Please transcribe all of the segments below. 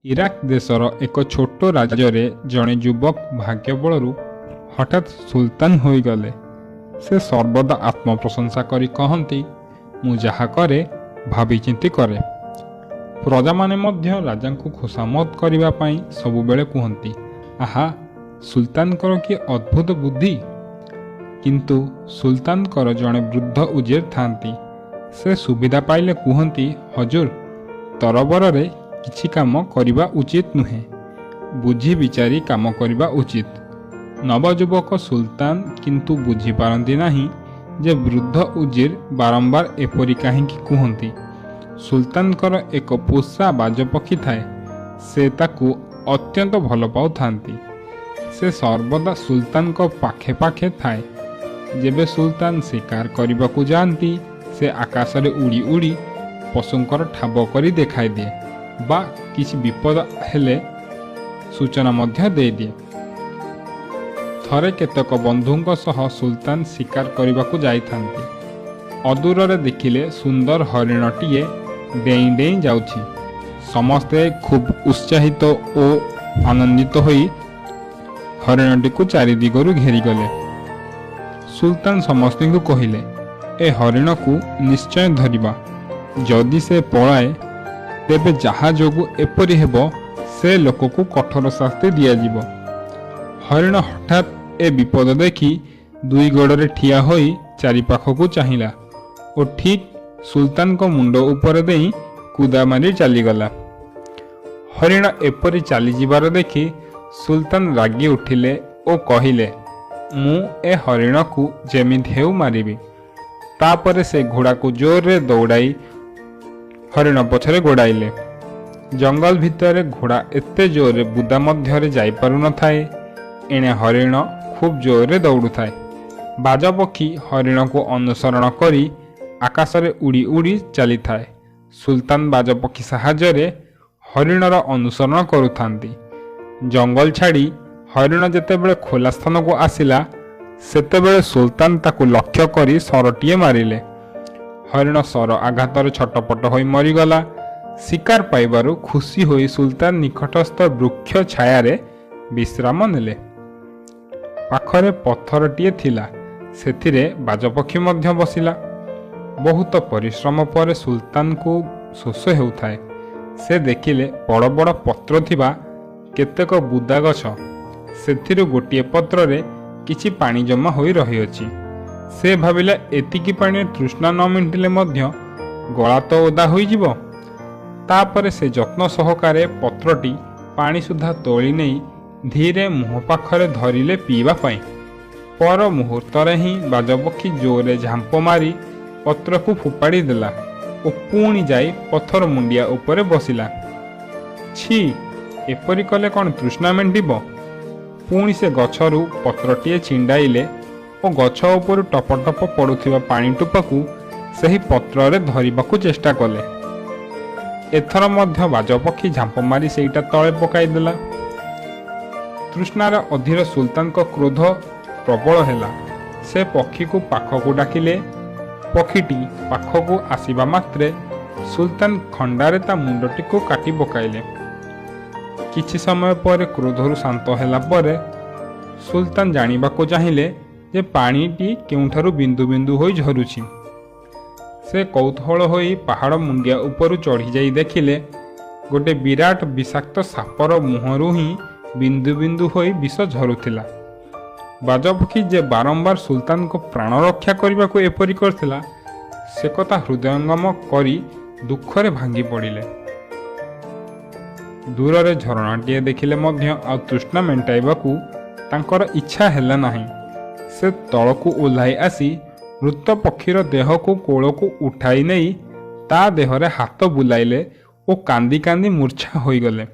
Iraq ଦେଶର ଏକ ଛୋଟ ରାଜ୍ୟରେ ଜଣେ ଯୁବକ ଭାଗ୍ୟ ବଳରୁ ହଠାତ୍ ସୁଲତାନ ହୋଇଗଲେ। ସେ ସର୍ବଦା ଆତ୍ମପ୍ରଶଂସା କରି କହନ୍ତି, ମୁଁ ଯାହା କରେ ଭାବିଚିନ୍ତି କରେ। ପ୍ରଜାମାନେ ମଧ୍ୟ ରାଜାଙ୍କୁ ଖୁସାମତ କରିବା ପାଇଁ ସବୁବେଳେ କୁହନ୍ତି, ଆହା, ସୁଲତାନଙ୍କର କି ଅଦ୍ଭୁତ ବୁଦ୍ଧି। କିନ୍ତୁ ସୁଲତାନଙ୍କର ଜଣେ ବୃଦ୍ଧ ଉଜିର ଥାନ୍ତି। ସେ ସୁବିଧା ପାଇଲେ କୁହନ୍ତି, ହଜୁର, ତରବରରେ କିଛି କାମ କରିବା ଉଚିତ ନୁହେଁ, ବୁଝି ବିଚାରି କାମ କରିବା ଉଚିତ। ନବଯୁବକ ସୁଲତାନ କିନ୍ତୁ ବୁଝିପାରନ୍ତି ନାହିଁ ଯେ ବୃଦ୍ଧ ଉଜିର ବାରମ୍ବାର ଏପରି କାହିଁକି କୁହନ୍ତି। ସୁଲତାନଙ୍କର ଏକ ପୋଷା ବାଜପକ୍ଷୀ ଥାଏ, ସେ ତାକୁ ଅତ୍ୟନ୍ତ ଭଲ ପାଉଥାନ୍ତି। ସେ ସର୍ବଦା ସୁଲତାନଙ୍କ ପାଖେ ପାଖେ ଥାଏ। ଯେବେ ସୁଲତାନ ଶିକାର କରିବାକୁ ଯାଆନ୍ତି, ସେ ଆକାଶରେ ଉଡ଼ି ଉଡ଼ି ପଶୁଙ୍କର ଠାବ କରି ଦେଖାଇଦିଏ ବା କିଛି ବିପଦ ହେଲେ ସୂଚନା ମଧ୍ୟ ଦେଇଦିଏ। ଥରେ କେତେକ ବନ୍ଧୁଙ୍କ ସହ ସୁଲତାନ ଶିକାର କରିବାକୁ ଯାଇଥାନ୍ତି। ଅଦୂରରେ ଦେଖିଲେ ସୁନ୍ଦର ହରିଣଟିଏ ଡେଇଁ ଡେଇଁ ଯାଉଛି। ସମସ୍ତେ ଖୁବ୍ ଉତ୍ସାହିତ ଓ ଆନନ୍ଦିତ ହୋଇ ହରିଣଟିକୁ ଚାରିଦିଗରୁ ଘେରିଗଲେ। ସୁଲତାନ ସମସ୍ତଙ୍କୁ କହିଲେ, ଏ ହରିଣକୁ ନିଶ୍ଚୟ ଧରିବା। ଯଦି ସେ ପଳାଏ ତେବେ ଯାହା ଯୋଗୁଁ ଏପରି ହେବ ସେ ଲୋକକୁ କଠୋର ଶାସ୍ତି ଦିଆଯିବ। ହରିଣ ହଠାତ୍ ଏ ବିପଦ ଦେଖି ଦୁଇ ଗୋଡ଼ରେ ଠିଆ ହୋଇ ଚାରିପାଖକୁ ଚାହିଁଲା ଓ ଠିକ୍ ସୁଲତାନଙ୍କ ମୁଣ୍ଡ ଉପରେ ଦେଇ କୁଦା ମାରି ଚାଲିଗଲା। ହରିଣ ଏପରି ଚାଲିଯିବାର ଦେଖି ସୁଲତାନ ରାଗି ଉଠିଲେ ଓ କହିଲେ, ମୁଁ ଏ ହରିଣକୁ ଯେମିତି ହେଉ ମାରିବି। ତାପରେ ସେ ଘୋଡ଼ାକୁ ଜୋରରେ ଦୌଡ଼ାଇ ହରିଣ ପଛରେ ଗୋଡ଼ାଇଲେ। ଜଙ୍ଗଲ ଭିତରେ ଘୋଡ଼ା ଏତେ ଜୋରରେ ବୁଦା ମଧ୍ୟରେ ଯାଇପାରୁନଥାଏ। ଏଣେ ହରିଣ ଖୁବ୍ ଜୋରରେ ଦୌଡ଼ୁଥାଏ। ବାଜପକ୍ଷୀ ହରିଣକୁ ଅନୁସରଣ କରି ଆକାଶରେ ଉଡ଼ି ଉଡ଼ି ଚାଲିଥାଏ। ସୁଲତାନ ବାଜପକ୍ଷୀ ସାହାଯ୍ୟରେ ହରିଣର ଅନୁସରଣ କରୁଥାନ୍ତି। ଜଙ୍ଗଲ ଛାଡ଼ି ହରିଣ ଯେତେବେଳେ ଖୋଲା ସ୍ଥାନକୁ ଆସିଲା, ସେତେବେଳେ ସୁଲତାନ ତାକୁ ଲକ୍ଷ୍ୟ କରି ଶରଟିଏ ମାରିଲେ। ହରିଣ ଶର ଆଘାତରେ ଛଟପଟ ହୋଇ ମରିଗଲା। ଶିକାର ପାଇବାରୁ ଖୁସି ହୋଇ ସୁଲତାନ ନିକଟସ୍ଥ ବୃକ୍ଷ ଛାୟାରେ ବିଶ୍ରାମ ନେଲେ। ପାଖରେ ପଥରଟିଏ ଥିଲା, ସେଥିରେ ବାଜପକ୍ଷୀ ମଧ୍ୟ ବସିଲା। ବହୁତ ପରିଶ୍ରମ ପରେ ସୁଲତାନକୁ ଶୋଷ ହେଉଥାଏ। ସେ ଦେଖିଲେ ବଡ଼ ବଡ଼ ପତ୍ର ଥିବା କେତେକ ବୁଦା ଗଛ। ସେଥିରୁ ଗୋଟିଏ ପତ୍ରରେ କିଛି ପାଣି ଜମା ହୋଇ ରହିଅଛି। ସେ ଭାବିଲା, ଏତିକି ପାଣିରେ ତୃଷ୍ଣା ନ ମେଣ୍ଟିଲେ ମଧ୍ୟ ଗଳା ତ ଓଦା ହୋଇଯିବ। ତାପରେ ସେ ଯତ୍ନ ସହକାରେ ପତ୍ରଟି ପାଣି ସୁଦ୍ଧା ତୋଳି ନେଇ ଧୀରେ ମୁହଁ ପାଖରେ ଧରିଲେ ପିଇବା ପାଇଁ। ପର ମୁହୂର୍ତ୍ତରେ ହିଁ ବାଜପକ୍ଷୀ ଜୋରରେ ଝାମ୍ପ ମାରି ପତ୍ରକୁ ଫୋପାଡ଼ି ଦେଲା ଓ ପୁଣି ଯାଇ ପଥର ମୁଣ୍ଡିଆ ଉପରେ ବସିଲା। ଛି, ଏପରି କଲେ କ'ଣ ତୃଷ୍ଣା ମେଣ୍ଟିବ? ପୁଣି ସେ ଗଛରୁ ପତ୍ରଟିଏ ଛିଣ୍ଡାଇଲେ ଓ ଗଛ ଉପରୁ ଟପ ଟପ ପଡ଼ୁଥିବା ପାଣି ଟୋପାକୁ ସେହି ପତ୍ରରେ ଧରିବାକୁ ଚେଷ୍ଟା କଲେ। ଏଥର ମଧ୍ୟ ବାଜପକ୍ଷୀ ଝାମ୍ପ ମାରି ସେଇଟା ତଳେ ପକାଇଦେଲା। ତୃଷ୍ଣାର ଅଧୀର ସୁଲତାନଙ୍କ କ୍ରୋଧ ପ୍ରବଳ ହେଲା। ସେ ପକ୍ଷୀକୁ ପାଖକୁ ଡାକିଲେ। ପକ୍ଷୀଟି ପାଖକୁ ଆସିବା ମାତ୍ରେ ସୁଲତାନ ଖଣ୍ଡାରେ ତା ମୁଣ୍ଡଟିକୁ କାଟି ପକାଇଲେ। କିଛି ସମୟ ପରେ କ୍ରୋଧରୁ ଶାନ୍ତ ହେଲା ପରେ ସୁଲତାନ ଜାଣିବାକୁ ଚାହିଁଲେ ଯେ ପାଣିଟି କେଉଁଠାରୁ ବିନ୍ଦୁ ବିନ୍ଦୁ ହୋଇ ଝରୁଛି। ସେ କୌତୂହଳ ହୋଇ ପାହାଡ଼ ମୁଣ୍ଡିଆ ଉପରୁ ଚଢ଼ିଯାଇ ଦେଖିଲେ, ଗୋଟେ ବିରାଟ ବିଷାକ୍ତ ସାପର ମୁହଁରୁ ହିଁ ବିନ୍ଦୁ ବିନ୍ଦୁ ହୋଇ ବିଷ ଝରୁଥିଲା। ବାଜପକ୍ଷୀ ଯେ ବାରମ୍ବାର ସୁଲତାନଙ୍କ ପ୍ରାଣ ରକ୍ଷା କରିବାକୁ ଏପରି କରିଥିଲା, ସେ କଥା ହୃଦୟଙ୍ଗମ କରି ଦୁଃଖରେ ଭାଙ୍ଗି ପଡ଼ିଲେ। ଦୂରରେ ଝରଣାଟିଏ ଦେଖିଲେ ମଧ୍ୟ ଆଉ ତୃଷ୍ଣା ମେଣ୍ଟାଇବାକୁ ତାଙ୍କର ଇଚ୍ଛା ହେଲା ନାହିଁ। ସେ ତଳକୁ ଓହ୍ଲାଇ ଆସି ମୃତ ପକ୍ଷୀର ଦେହକୁ କୋଳକୁ ଉଠାଇ ନେଇ ତା ଦେହରେ ହାତ ବୁଲାଇଲେ ଓ କାନ୍ଦି କାନ୍ଦି ମୂର୍ଚ୍ଛା ହୋଇଗଲେ।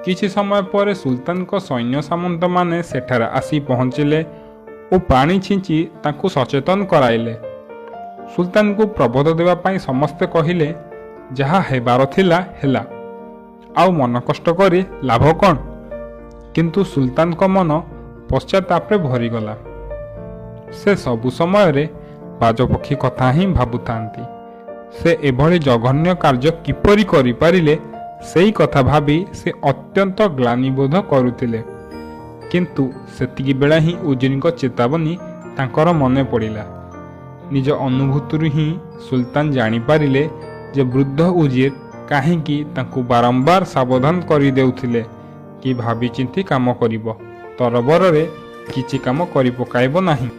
କିଛି ସମୟ ପରେ ସୁଲତାନଙ୍କ ସୈନ୍ୟ ସାମନ୍ତମାନେ ସେଠାରେ ଆସି ପହଞ୍ଚିଲେ ଓ ପାଣି ଛିଞ୍ଚି ତାଙ୍କୁ ସଚେତନ କରାଇଲେ। ସୁଲତାନଙ୍କୁ ପ୍ରବୋଧ ଦେବା ପାଇଁ ସମସ୍ତେ କହିଲେ, ଯାହା ହେବାର ଥିଲା ହେଲା, ଆଉ ମନ କଷ୍ଟ କରି ଲାଭ କ'ଣ? କିନ୍ତୁ ସୁଲତାନଙ୍କ ମନ ପଶ୍ଚାତାପରେ ଭରିଗଲା। ସେ ସବୁ ସମୟରେ ବାଜପକ୍ଷୀ କଥା ହିଁ ଭାବୁଥାନ୍ତି। ସେ ଏଭଳି ଜଘନ୍ୟ କାର୍ଯ୍ୟ କିପରି କରିପାରିଲେ ସେଇ କଥା ଭାବି ସେ ଅତ୍ୟନ୍ତ ଗ୍ଳାନିବୋଧ କରୁଥିଲେ। କିନ୍ତୁ ସେତିକି ବେଳେ ହିଁ ଉଜିରଙ୍କ ଚେତାବନୀ ତାଙ୍କର ମନେ ପଡ଼ିଲା। ନିଜ ଅନୁଭୂତିରୁ ହିଁ ସୁଲତାନ ଜାଣିପାରିଲେ ଯେ ବୃଦ୍ଧ ଉଜିର କାହିଁକି ତାଙ୍କୁ ବାରମ୍ବାର ସାବଧାନ କରିଦେଉଥିଲେ କି ଭାବିଚିନ୍ତି କାମ କରିବ, ତରବରରେ କିଛି କାମ କରିପକାଇବ ନାହିଁ।